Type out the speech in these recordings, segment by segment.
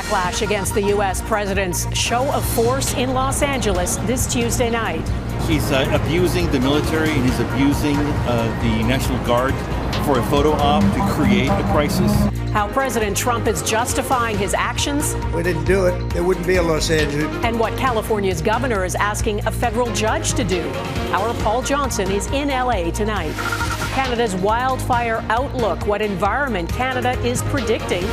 backlash against the U.S. president's show of force in Los Angeles this Tuesday night. He's abusing the military and he's abusing the National Guard for a photo op to create a crisis. How President Trump is justifying his actions. We didn't do it, there wouldn't be a Los Angeles. And what California's governor is asking a federal judge to do. Our Paul Johnson is in L.A. tonight. Canada's wildfire outlook, what Environment Canada is predicting.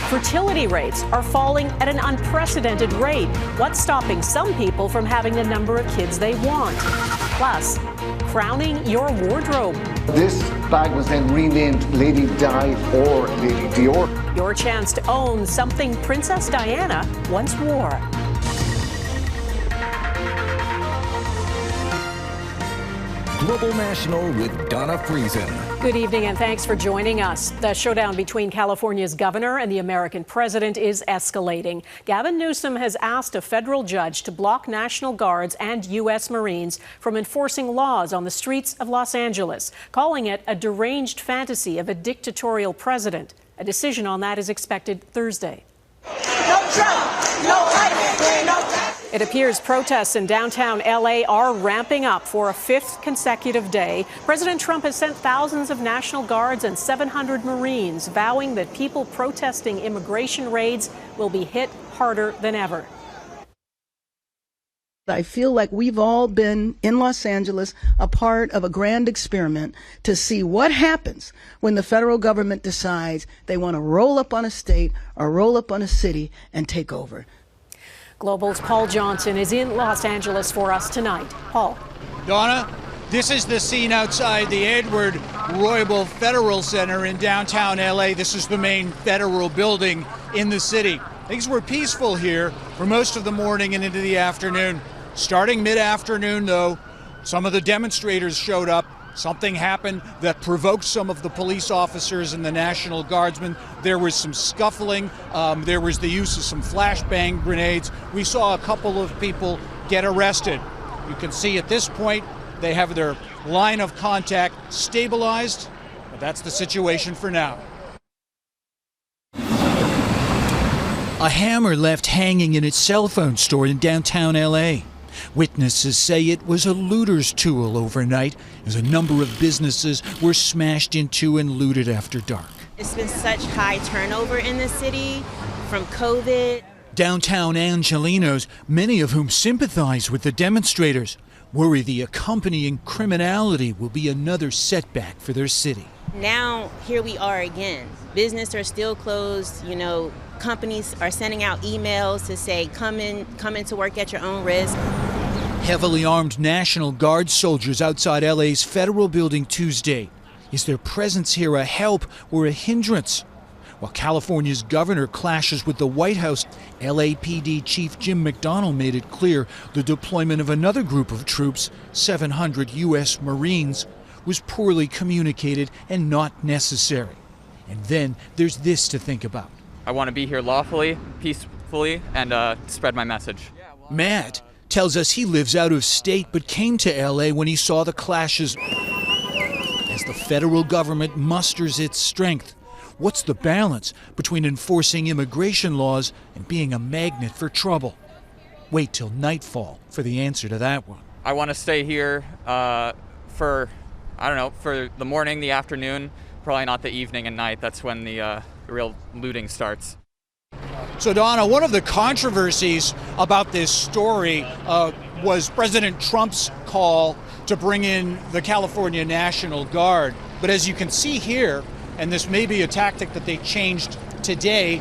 Fertility rates are falling at an unprecedented rate. What's stopping some people from having the number of kids they want? Plus, crowning your wardrobe. This bag was then renamed Lady Di or Lady Dior. Your chance to own something Princess Diana once wore. Global National with Donna Friesen. Good evening and thanks for joining us. The showdown between California's governor and the American president is escalating. Gavin Newsom has asked a federal judge to block National Guards and U.S. Marines from enforcing laws on the streets of Los Angeles, calling it a deranged fantasy of a dictatorial president. A decision on that is expected Thursday. No Trump, no Biden, no Trump. It appears protests in downtown L.A. are ramping up for a fifth consecutive day. President Trump has sent thousands of National Guards and 700 Marines, vowing that people protesting immigration raids will be hit harder than ever. I feel like we've all been in Los Angeles a part of a grand experiment to see what happens when the federal government decides they want to roll up on a state or roll up on a city and take over. Global's Paul Johnson is in Los Angeles for us tonight. Paul. Donna, this is the scene outside the Edward Roybal Federal Center in downtown LA. This is the main federal building in the city. Things were peaceful here for most of the morning and into the afternoon. Starting mid-afternoon, though, some of the demonstrators showed up. Something happened that provoked some of the police officers and the National Guardsmen. There was some scuffling. There was the use of some flashbang grenades. We saw a couple of people get arrested. You can see at this point they have their line of contact stabilized, but that's the situation for now. A hammer left hanging in its cell phone store in downtown LA. Witnesses say it was a looter's tool overnight as a number of businesses were smashed into and looted after dark. It's been such high turnover in the city from COVID. Downtown Angelenos, many of whom sympathize with the demonstrators, worry the accompanying criminality will be another setback for their city. Now, here we are again. Businesses are still closed, companies are sending out emails to say, come into work at your own risk. Heavily armed National Guard soldiers outside LA's federal building Tuesday. Is their presence here a help or a hindrance? While California's governor clashes with the White House, LAPD Chief Jim McDonnell made it clear the deployment of another group of troops, 700 U.S. Marines, was poorly communicated and not necessary. And then there's this to think about. I want to be here lawfully, peacefully, and spread my message. Matt tells us he lives out of state but came to L.A. when he saw the clashes. As the federal government musters its strength, what's the balance between enforcing immigration laws and being a magnet for trouble? Wait till nightfall for the answer to that one. I want to stay here for the morning, the afternoon, probably not the evening and night. That's when the real looting starts. So Donna, one of the controversies about this story was President Trump's call to bring in the California National Guard. But as you can see here, and this may be a tactic that they changed today,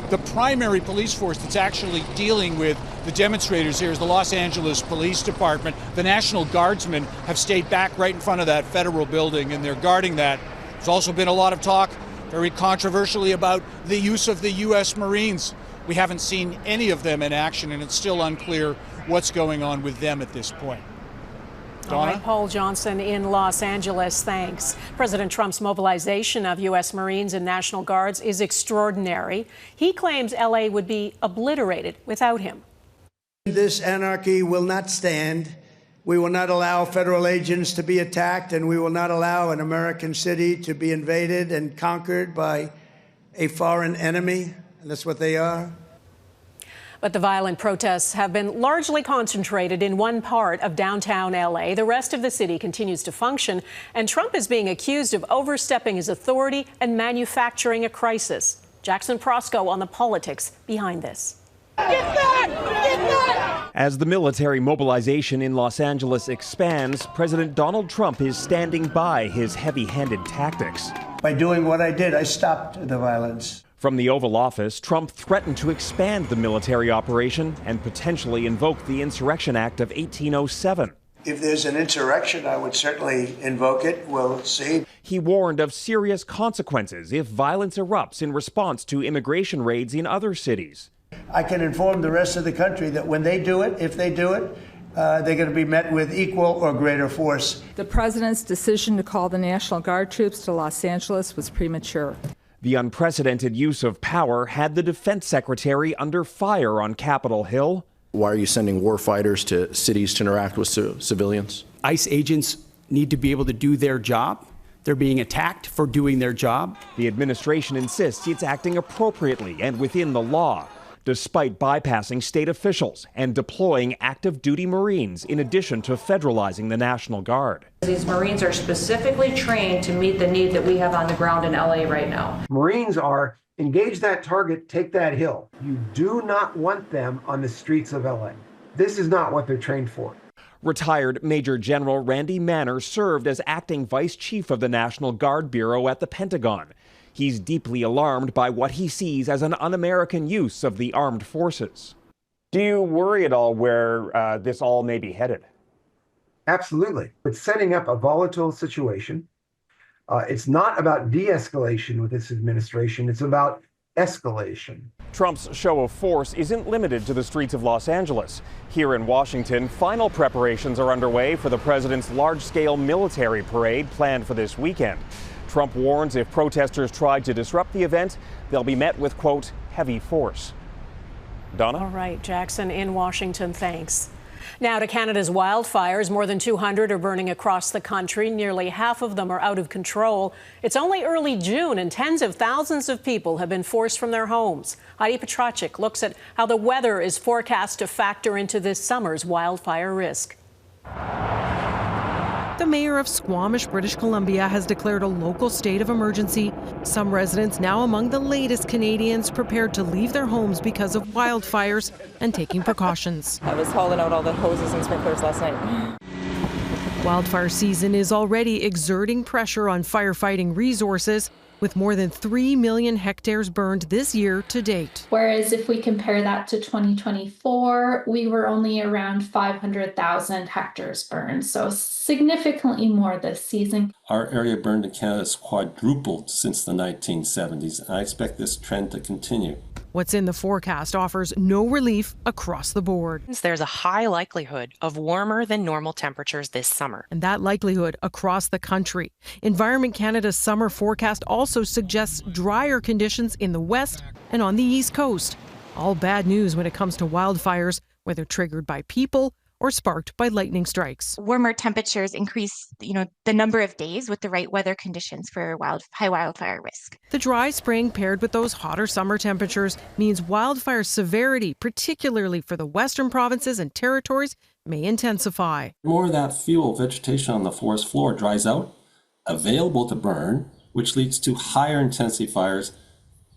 the primary police force that's actually dealing with the demonstrators here is the Los Angeles Police Department. The National Guardsmen have stayed back right in front of that federal building, and they're guarding that. There's also been a lot of talk, very controversially, about the use of the U.S. Marines. We haven't seen any of them in action, and it's still unclear what's going on with them at this point. Donna? All right, Paul Johnson in Los Angeles, thanks. President Trump's mobilization of U.S. Marines and National Guards is extraordinary. He claims L.A. would be obliterated without him. This anarchy will not stand. We will not allow federal agents to be attacked, and we will not allow an American city to be invaded and conquered by a foreign enemy. And that's what they are. But the violent protests have been largely concentrated in one part of downtown LA. The rest of the city continues to function, and Trump is being accused of overstepping his authority and manufacturing a crisis. Jackson Prosco on the politics behind this. Get back! Get back! As the military mobilization in Los Angeles expands, President Donald Trump is standing by his heavy-handed tactics. By doing what I did, I stopped the violence. From the Oval Office, Trump threatened to expand the military operation and potentially invoke the Insurrection Act of 1807. If there's an insurrection, I would certainly invoke it. We'll see. He warned of serious consequences if violence erupts in response to immigration raids in other cities. I can inform the rest of the country that when they do it, if they do it, they're going to be met with equal or greater force. The president's decision to call the National Guard troops to Los Angeles was premature. The unprecedented use of power had the defense secretary under fire on Capitol Hill. Why are you sending war fighters to cities to interact with civilians? ICE agents need to be able to do their job. They're being attacked for doing their job. The administration insists it's acting appropriately and within the law, despite bypassing state officials and deploying active duty Marines in addition to federalizing the National Guard. These Marines are specifically trained to meet the need that we have on the ground in LA right now. Marines are engage that target, take that hill. You do not want them on the streets of LA. This is not what they're trained for. Retired Major General Randy Manner served as acting vice chief of the National Guard Bureau at the Pentagon. He's deeply alarmed by what he sees as an un-American use of the armed forces. Do you worry at all where this all may be headed? Absolutely. It's setting up a volatile situation. It's not about de-escalation with this administration. It's about escalation. Trump's show of force isn't limited to the streets of Los Angeles. Here in Washington, final preparations are underway for the president's large-scale military parade planned for this weekend. Trump warns if protesters try to disrupt the event, they'll be met with, quote, heavy force. Donna? All right, Jackson in Washington, thanks. Now to Canada's wildfires. More than 200 are burning across the country. Nearly half of them are out of control. It's only early June and tens of thousands of people have been forced from their homes. Heidi Petracek looks at how the weather is forecast to factor into this summer's wildfire risk. The mayor of Squamish, British Columbia, has declared a local state of emergency. Some residents now among the latest Canadians prepared to leave their homes because of wildfires and taking precautions. I was hauling out all the hoses and sprinklers last night. Wildfire season is already exerting pressure on firefighting resources, with more than 3 million hectares burned this year to date. Whereas if we compare that to 2024, we were only around 500,000 hectares burned, so significantly more this season. Our area burned in Canada has quadrupled since the 1970s, and I expect this trend to continue. What's in the forecast offers no relief across the board. There's a high likelihood of warmer than normal temperatures this summer. And that likelihood across the country. Environment Canada's summer forecast also suggests drier conditions in the west and on the east coast. All bad news when it comes to wildfires, whether triggered by people or sparked by lightning strikes. Warmer temperatures increase, the number of days with the right weather conditions for high wildfire risk. The dry spring paired with those hotter summer temperatures means wildfire severity, particularly for the western provinces and territories, may intensify. More of that fuel vegetation on the forest floor dries out, available to burn, which leads to higher intensity fires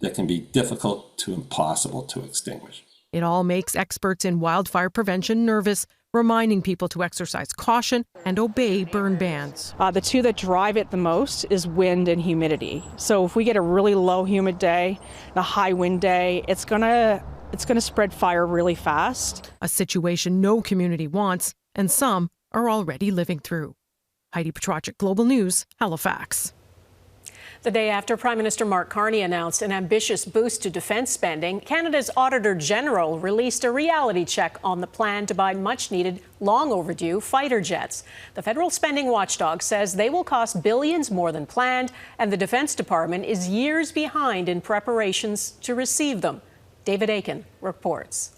that can be difficult to impossible to extinguish. It all makes experts in wildfire prevention nervous, reminding people to exercise caution and obey burn bans. The two that drive it the most is wind and humidity. So if we get a really low humid day, and a high wind day, it's gonna spread fire really fast. A situation no community wants, and some are already living through. Heidi Petracek, Global News, Halifax. The day after Prime Minister Mark Carney announced an ambitious boost to defence spending, Canada's Auditor General released a reality check on the plan to buy much-needed, long-overdue fighter jets. The federal spending watchdog says they will cost billions more than planned, and the Defence Department is years behind in preparations to receive them. David Aiken reports.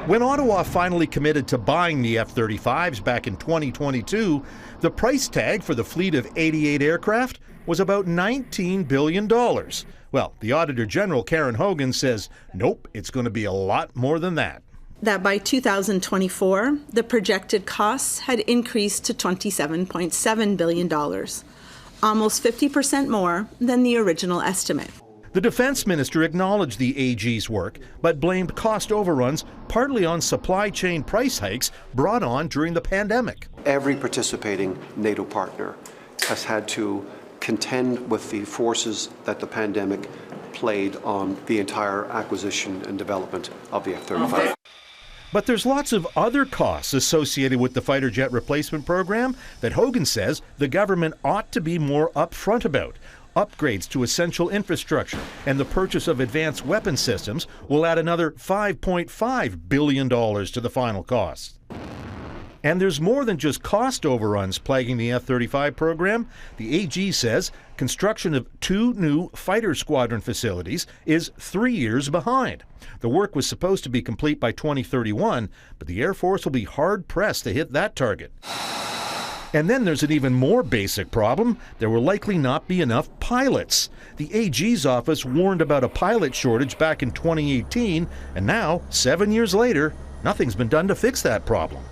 When Ottawa finally committed to buying the F-35s back in 2022, the price tag for the fleet of 88 aircraft was about $19 billion. Well, the Auditor General, Karen Hogan, says, nope, it's going to be a lot more than that. That by 2024, the projected costs had increased to $27.7 billion, almost 50% more than the original estimate. The defense minister acknowledged the AG's work, but blamed cost overruns partly on supply chain price hikes brought on during the pandemic. Every participating NATO partner has had to contend with the forces that the pandemic played on the entire acquisition and development of the F-35. But there's lots of other costs associated with the fighter jet replacement program that Hogan says the government ought to be more upfront about. Upgrades to essential infrastructure and the purchase of advanced weapon systems will add another $5.5 billion to the final cost. And there's more than just cost overruns plaguing the F-35 program. The AG says construction of 2 new fighter squadron facilities is 3 years behind. The work was supposed to be complete by 2031, but the Air Force will be hard-pressed to hit that target. And then there's an even more basic problem. There will likely not be enough pilots. The AG's office warned about a pilot shortage back in 2018, and now, 7 years later, nothing's been done to fix that problem.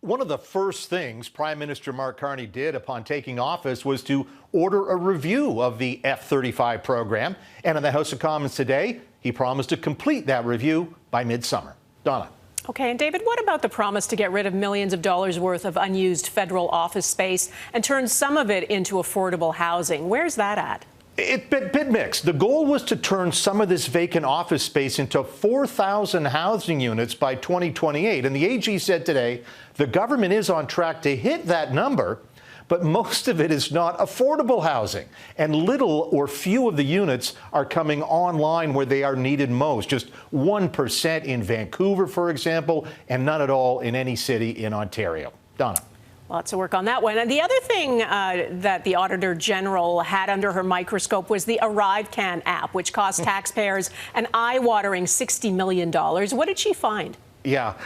One of the first things Prime Minister Mark Carney did upon taking office was to order a review of the F-35 program. And in the House of Commons today, he promised to complete that review by midsummer. Donna. Okay, and David, what about the promise to get rid of millions of dollars worth of unused federal office space and turn some of it into affordable housing? Where's that at? It's bit mixed. The goal was to turn some of this vacant office space into 4,000 housing units by 2028. And the AG said today the government is on track to hit that number, but most of it is not affordable housing. And little or few of the units are coming online where they are needed most. Just 1% in Vancouver, for example, and none at all in any city in Ontario. Donna. Lots of work on that one. And the other thing that the Auditor General had under her microscope was the ArriveCan app, which cost taxpayers an eye-watering $60 million. What did she find? Yeah.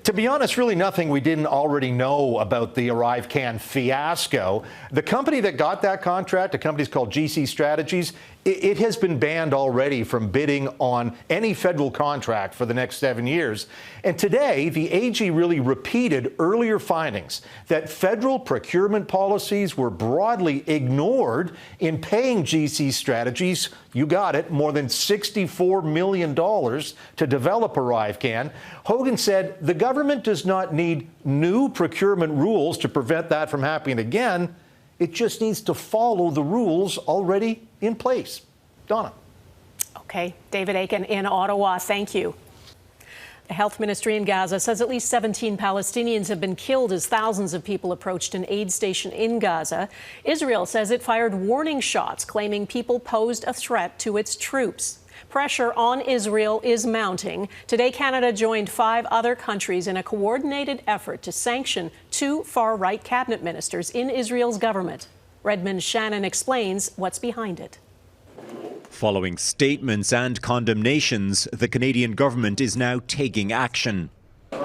To be honest, really nothing we didn't already know about the ArriveCan fiasco. The company that got that contract, a company called GC Strategies, it has been banned already from bidding on any federal contract for the next 7 years. And today, the AG really repeated earlier findings that federal procurement policies were broadly ignored in paying GC Strategies, you got it, more than $64 million to develop ArriveCan. Hogan said the government does not need new procurement rules to prevent that from happening again. It just needs to follow the rules already in place. Donna. Okay, David Aiken in Ottawa, thank you. The health ministry in Gaza says at least 17 Palestinians have been killed as thousands of people approached an aid station in Gaza. Israel says it fired warning shots, claiming people posed a threat to its troops. Pressure on Israel is mounting. Today, Canada joined 5 other countries in a coordinated effort to sanction 2 far-right cabinet ministers in Israel's government. Redmond Shannon explains what's behind it. Following statements and condemnations, the Canadian government is now taking action.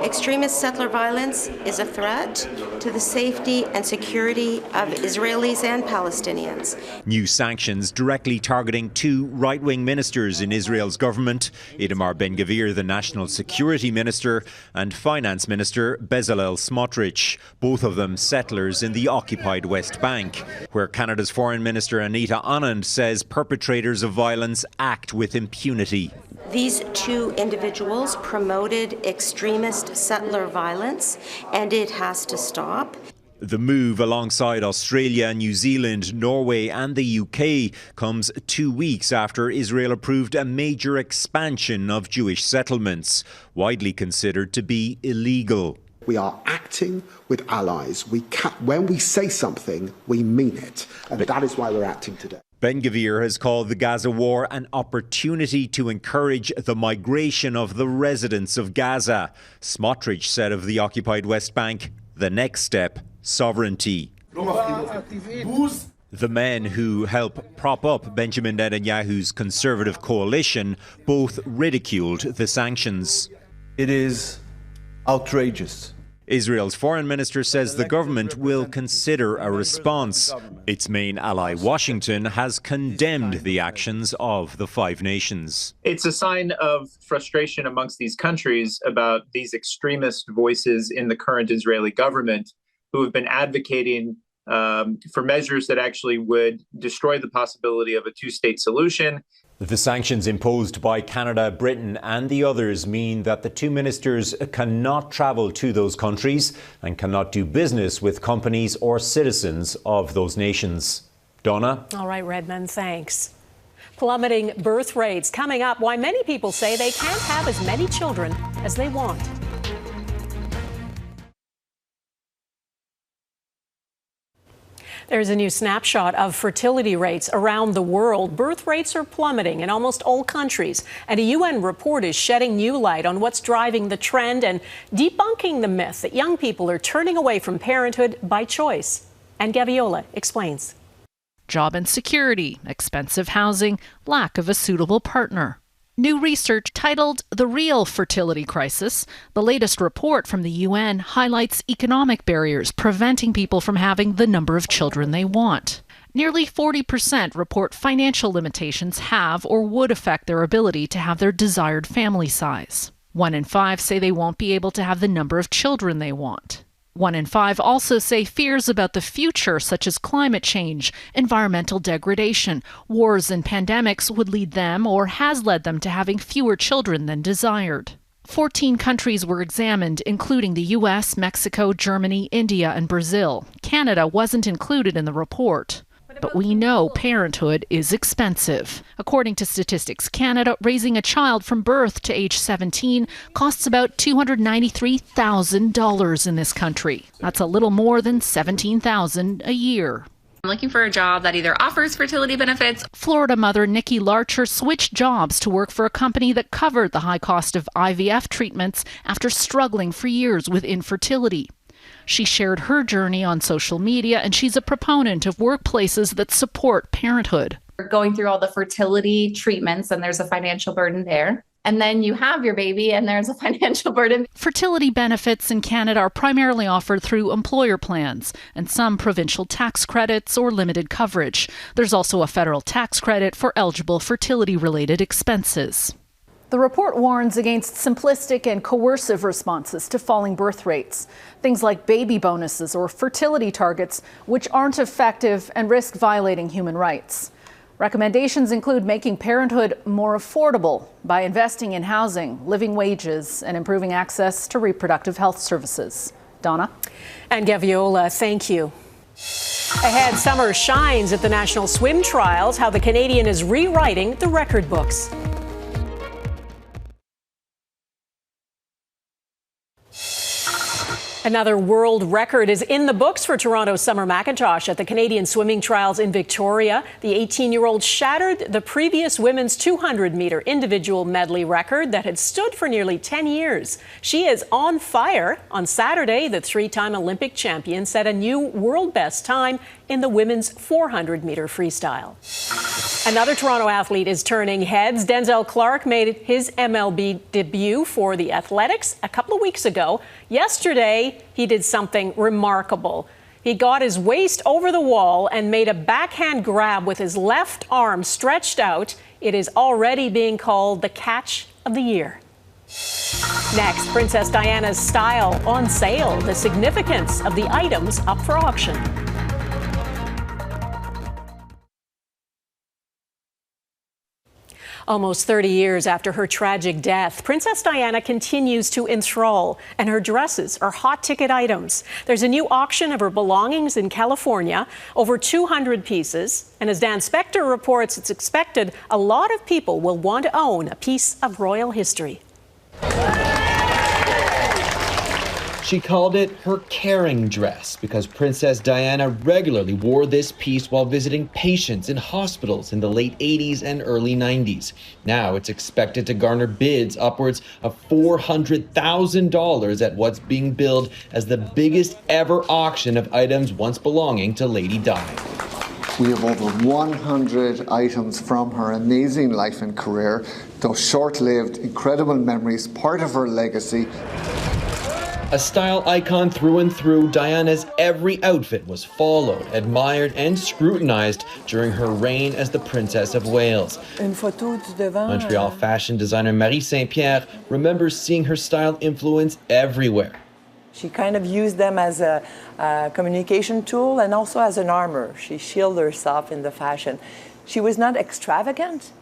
Extremist settler violence is a threat to the safety and security of Israelis and Palestinians. New sanctions directly targeting 2 right-wing ministers in Israel's government, Itamar Ben-Gvir, the National Security Minister, and Finance Minister Bezalel Smotrich, both of them settlers in the occupied West Bank, where Canada's Foreign Minister Anita Anand says perpetrators of violence act with impunity. These 2 individuals promoted extremist settler violence, and it has to stop. The move, alongside Australia, New Zealand, Norway and the UK, comes 2 weeks after Israel approved a major expansion of Jewish settlements, widely considered to be illegal. We are acting with allies. When we say something, we mean it. And that is why we're acting today. Ben-Gvir has called the Gaza war an opportunity to encourage the migration of the residents of Gaza. Smotrich said of the occupied West Bank, the next step, sovereignty. The men who help prop up Benjamin Netanyahu's conservative coalition both ridiculed the sanctions. It is outrageous. Israel's foreign minister says the government will consider a response. Its main ally, Washington, has condemned the actions of the five nations. It's a sign of frustration amongst these countries about these extremist voices in the current Israeli government who have been advocating for measures that actually would destroy the possibility of a two-state solution. The sanctions imposed by Canada, Britain and the others mean that the two ministers cannot travel to those countries and cannot do business with companies or citizens of those nations. Donna? All right, Redmond, thanks. Plummeting birth rates. Coming up, why many people say they can't have as many children as they want. There's a new snapshot of fertility rates around the world. Birth rates are plummeting in almost all countries, and a UN report is shedding new light on what's driving the trend and debunking the myth that young people are turning away from parenthood by choice. And Gaviola explains. Job insecurity, expensive housing, lack of a suitable partner. New research titled The Real Fertility Crisis, the latest report from the UN highlights economic barriers preventing people from having the number of children they want. Nearly 40% report financial limitations have or would affect their ability to have their desired family size. 1 in 5 say they won't be able to have the number of children they want. 1 in 5 also say fears about the future, such as climate change, environmental degradation, wars and pandemics would lead them or has led them to having fewer children than desired. 14 countries were examined, including the US, Mexico, Germany, India, and Brazil. Canada wasn't included in the report. But we know parenthood is expensive. According to Statistics Canada, raising a child from birth to age 17 costs about $293,000 in this country. That's a little more than $17,000 a year. I'm looking for a job that either offers fertility benefits. Florida mother Nikki Larcher switched jobs to work for a company that covered the high cost of IVF treatments after struggling for years with infertility. She shared her journey on social media, and she's a proponent of workplaces that support parenthood. We're going through all the fertility treatments, and there's a financial burden there. And then you have your baby, and there's a financial burden. Fertility benefits in Canada are primarily offered through employer plans and some provincial tax credits or limited coverage. There's also a federal tax credit for eligible fertility-related expenses. The report warns against simplistic and coercive responses to falling birth rates. Things like baby bonuses or fertility targets, which aren't effective and risk violating human rights. Recommendations include making parenthood more affordable by investing in housing, living wages, and improving access to reproductive health services. Donna? And Gaviola, thank you. Ahead, summer shines at the National Swim Trials, how the Canadian is rewriting the record books. Another world record is in the books for Toronto's Summer McIntosh at the Canadian Swimming Trials in Victoria. The 18-year-old shattered the previous women's 200-meter individual medley record that had stood for nearly 10 years. She is on fire. On Saturday, the three-time Olympic champion set a new world best time in the women's 400-meter freestyle. Another Toronto athlete is turning heads. Denzel Clark made his MLB debut for the Athletics a couple of weeks ago. Yesterday, he did something remarkable. He got his waist over the wall and made a backhand grab with his left arm stretched out. It is already being called the catch of the year. Next, Princess Diana's style on sale, the significance of the items up for auction. Almost 30 years after her tragic death, Princess Diana continues to enthrall, and her dresses are hot-ticket items. There's a new auction of her belongings in California, over 200 pieces, and as Dan Spector reports, it's expected a lot of people will want to own a piece of royal history. She called it her caring dress because Princess Diana regularly wore this piece while visiting patients in hospitals in the late 80s and early 90s. Now it's expected to garner bids upwards of $400,000 at what's being billed as the biggest ever auction of items once belonging to Lady Di. We have over 100 items from her amazing life and career, those short-lived, incredible memories, part of her legacy. A style icon through and through, Diana's every outfit was followed, admired, and scrutinized during her reign as the Princess of Wales. Montreal fashion designer Marie Saint-Pierre remembers seeing her style influence everywhere. She kind of used them as a communication tool and also as an armor. She shielded herself in the fashion. She was not extravagant,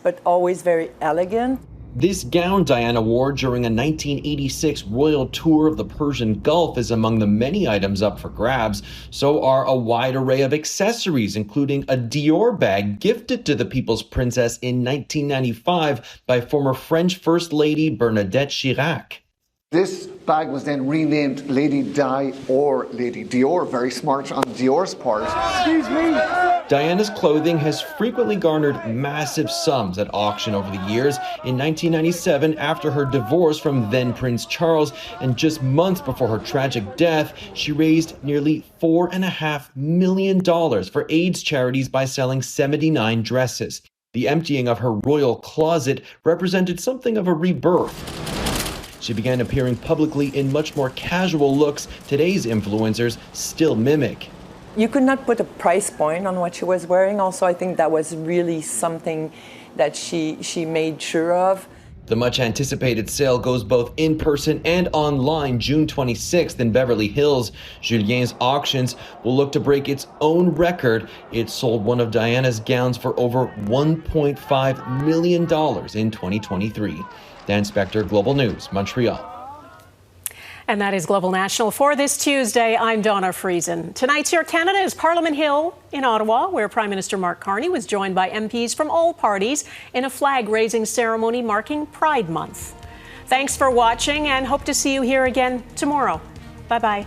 but always very elegant. This gown Diana wore during a 1986 royal tour of the Persian Gulf is among the many items up for grabs. So are a wide array of accessories, including a Dior bag gifted to the People's Princess in 1995 by former French First Lady Bernadette Chirac. This bag was then renamed Lady Di or Lady Dior. Very smart on Dior's part. Excuse me. Diana's clothing has frequently garnered massive sums at auction over the years. In 1997, after her divorce from then Prince Charles, and just months before her tragic death, she raised nearly $4.5 million for AIDS charities by selling 79 dresses. The emptying of her royal closet represented something of a rebirth. She began appearing publicly in much more casual looks today's influencers still mimic. You could not put a price point on what she was wearing. Also, I think that was really something that she made sure of. The much anticipated sale goes both in person and online June 26th in Beverly Hills. Julien's Auctions will look to break its own record. It sold one of Diana's gowns for over $1.5 million in 2023. Dan Spector, Global News, Montreal. And that is Global National for this Tuesday. I'm Donna Friesen. Tonight's Your Canada is Parliament Hill in Ottawa, where Prime Minister Mark Carney was joined by MPs from all parties in a flag-raising ceremony marking Pride Month. Thanks for watching and hope to see you here again tomorrow. Bye-bye.